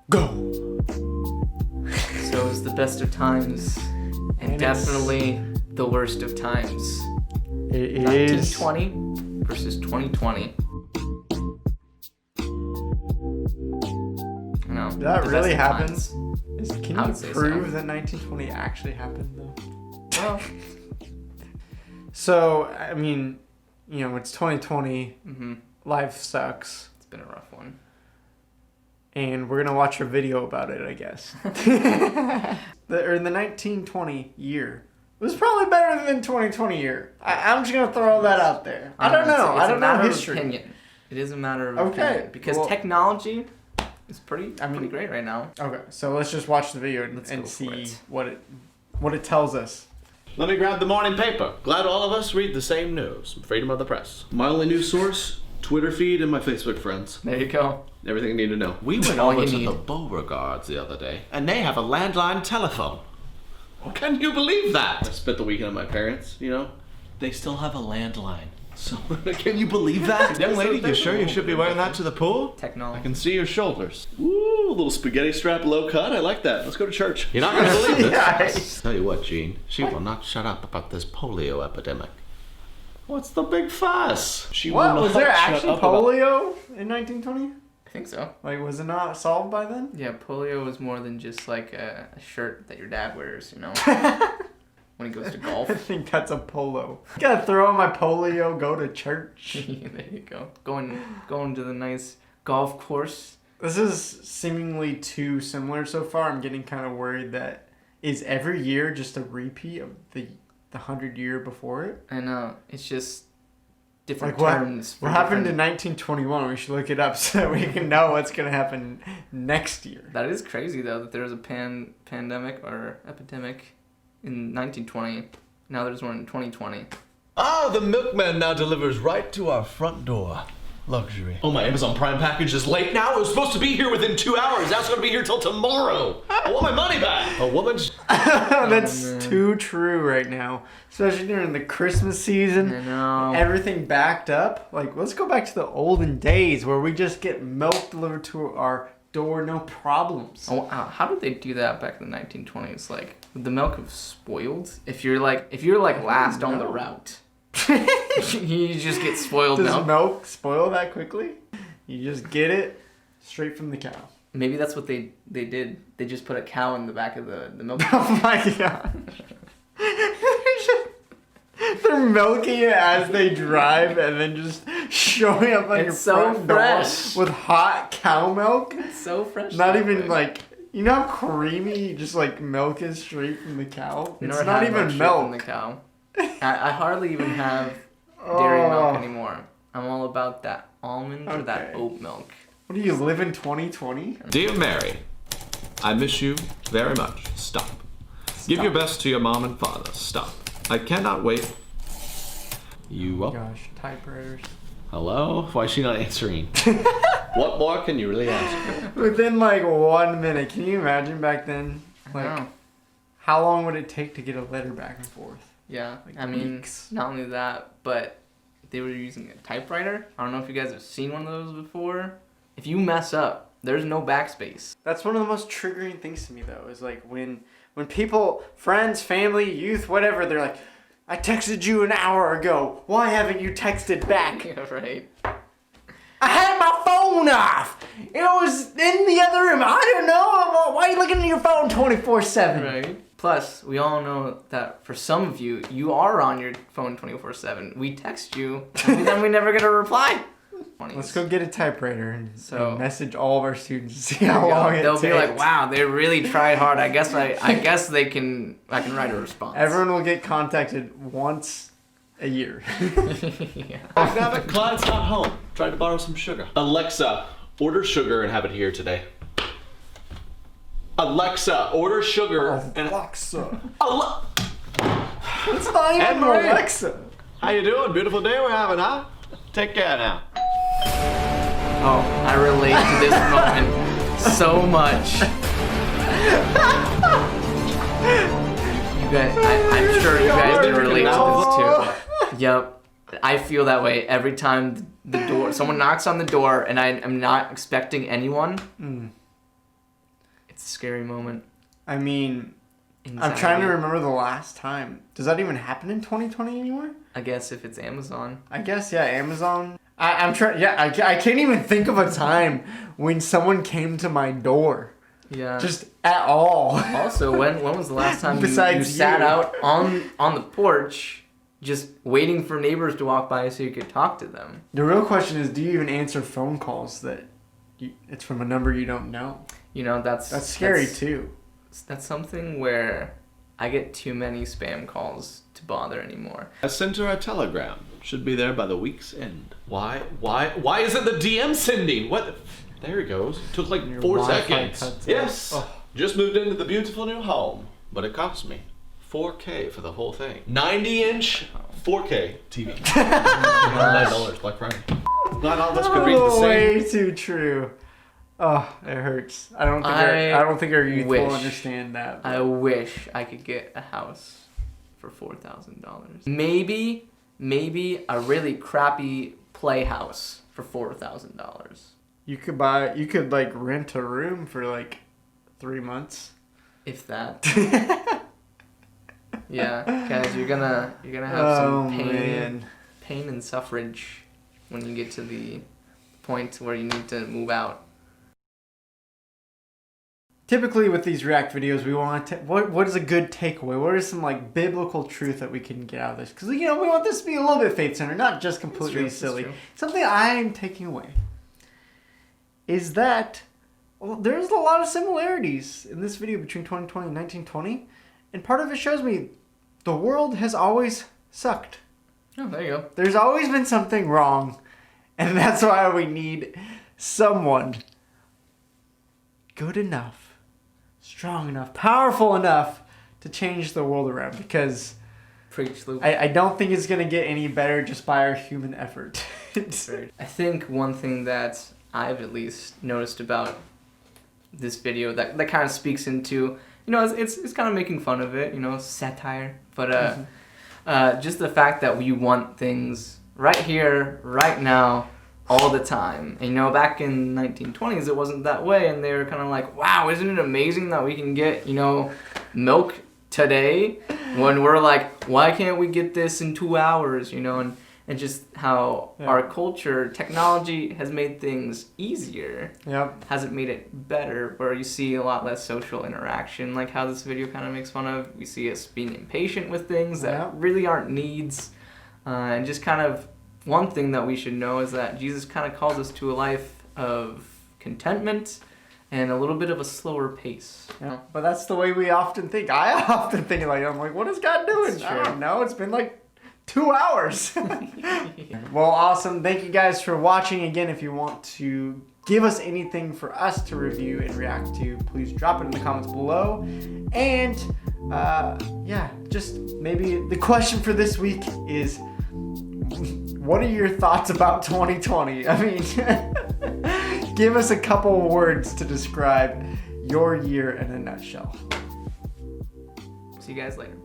Go! So it's the best of times and definitely the worst of times. It is 1920 versus 2020. I know. That really happens? Can I you would say prove so. that 1920 actually happened though? Well, So, I mean, you know, it's 2020. Life sucks. it's been a rough one. And we're going to watch a video about it, I guess. In the 1920 year. It was probably better than 2020 year. I'm just going to throw that out there. I don't know. I don't know history. Opinion. It is a matter of Okay, opinion. Because well- technology is pretty great right now. Okay, so let's just watch the video and go for see it. what it tells us. Let me grab the morning paper. Glad all of us read the same news. Freedom of the press. My only news source, Twitter feed and my Facebook friends. There you go. Everything you need to know. We went all over you to need. the Beauregards the other day, and they have a landline telephone. Can you believe that? I spent the weekend with my parents, you know. They still have a landline. So, can you believe that? Young lady, you sure you should be wearing that to the pool? Technology. I can see your shoulders. Ooh, a little spaghetti strap low cut. I like that. Let's go to church. You're not going to believe this. Yes. Tell you what, Gene. She will not shut up about this polio epidemic. What's the big fuss? She What? will Was not there shut actually up about- polio in 1920? I think so. Like, was it not solved by then? Yeah, polio is more than just like a shirt that your dad wears, you know? When he goes to golf. I think that's a polo. Gotta throw on my polio, go to church. There you go. Going to the nice golf course. This is seemingly too similar so far. I'm getting kind of worried that is every year just a repeat of the 100 year before it? I know. It's just different Like terms. what happened in 1921? We should look it up so we can know what's gonna happen next year. That is crazy though that there was a pandemic or epidemic in 1920. Now there's one in 2020. Ah, the milkman now delivers right to our front door. Luxury. Oh, my Amazon Prime package is late now. It was supposed to be here within 2 hours. Now it's going to be here till tomorrow. I want my money back. A woman's... That's too true right now, especially during the Christmas season. I know. Everything backed up. Like, let's go back to the olden days where we just get milk delivered to our door, no problems. Oh, how did they do that back in the 1920s? Like, would the milk have spoiled? If you're last on the route, you just get spoiled Does milk. milk spoil that quickly? You just get it straight from the cow. Maybe that's what they did. They just put a cow in the back of the milk. Oh my god. They're milking it as they drive and then just showing up on your It's so front door fresh. with hot cow milk. It's so fresh. Not that even way. like, you know how creamy just like milk is straight from the cow? You It's never not had even milk straight from milk. the cow. I hardly even have dairy milk Oh. anymore. I'm all about that almond or that Okay. oat milk. What do you live in 2020? Dear Mary, I miss you very much. Stop. Give your best to your mom and father. Stop. I cannot wait. You up? Gosh, typewriters. Hello? Why is she not answering? What more can you really ask? Within like 1 minute, can you imagine back then? I Like, know. how long would it take to get a letter back and forth? Yeah, Like I mean, weeks. not only that, but they were using a typewriter. I don't know if you guys have seen one of those before. If you mess up, there's no backspace. That's one of the most triggering things to me, though, is like when people, friends, family, youth, whatever, they're like, I texted you an hour ago. Why haven't you texted back? Yeah, right. I had my phone off. It was in the other room. I don't know. Why are you looking at your phone 24/7? Right. Plus, we all know that for some of you, you are on your phone 24/7. We text you, and then we never get a reply. Let's go get a typewriter and So- message all of our students to see how long it They'll takes. be like, "Wow, they really tried hard. I guess I guess I can write a response." Everyone will get contacted once a year. Yeah. Dynamic client's not home. Tried to borrow some sugar. Alexa, order sugar and have it here today. Alexa, order sugar and... Alexa. Ale- It's not even Anne Marie. Alexa. How you doing? Beautiful day we're having, huh? Take care now. Oh, I relate to this moment so much. You guys, I'm sure you guys can relate to this too. Yep. I feel that way every time someone knocks on the door and I am not expecting anyone. It's a scary moment. I mean, Anxiety. I'm trying to remember the last time. Does that even happen in 2020 anymore? I guess if it's Amazon. I guess, yeah, Amazon. I'm trying, yeah, I can't even think of a time when someone came to my door. Yeah. Just at all. Also, when was the last time you Besides sat you. out on the porch just waiting for neighbors to walk by so you could talk to them? The real question is, do you even answer phone calls that it's from a number you don't know? You know, that's scary too. That's something where I get too many spam calls to bother anymore. I sent her a telegram. Should be there by the week's end. Why isn't the DM sending? What? There it goes. Took like Your 4 Wi-Fi seconds. cuts Yes. out. Just moved into the beautiful new home, but it cost me $4K for the whole thing. 90-inch 4K TV. $9 Black Friday. Not all of us could read the same. Way too true. Oh, it hurts. I don't think our youth will understand that. I wish I could get a house for $4,000. Maybe a really crappy playhouse for $4,000. You could like rent a room for like 3 months. If that. Yeah, guys, you're gonna have some pain and suffrage when you get to the point where you need to move out. Typically with these React videos, we want to, what is a good takeaway? What is some like biblical truth that we can get out of this? Because, you know, we want this to be a little bit faith-centered, not just completely silly. Something I'm taking away is that, well, there's a lot of similarities in this video between 2020 and 1920. And part of it shows me the world has always sucked. Oh, there you go. There's always been something wrong. And that's why we need someone good enough, strong enough, powerful enough to change the world around. Because Preach, Luke. I don't think it's going to get any better just by our human effort. I think one thing that I've at least noticed about this video that kind of speaks into, you know, it's kind of making fun of it, you know, satire, but just the fact that we want things right here, right now, all the time. And, you know, back in 1920s, it wasn't that way, and they were kind of like, wow, isn't it amazing that we can get, you know, milk today? When we're like, why can't we get this in 2 hours, you know? And just how our culture, technology has made things easier. Yep. Hasn't made it better, where you see a lot less social interaction, like how this video kind of makes fun of. We see us being impatient with things that really aren't needs. And just kind of one thing that we should know is that Jesus kind of calls us to a life of contentment and a little bit of a slower pace. Yeah. But that's the way we often think. I often think like, I'm like, what is God doing? I don't know. It's been like 2 hours. Well, awesome. Thank you guys for watching. Again, if you want to give us anything for us to review and react to, please drop it in the comments below. And yeah, just maybe the question for this week is, what are your thoughts about 2020? I mean, give us a couple words to describe your year in a nutshell. See you guys later.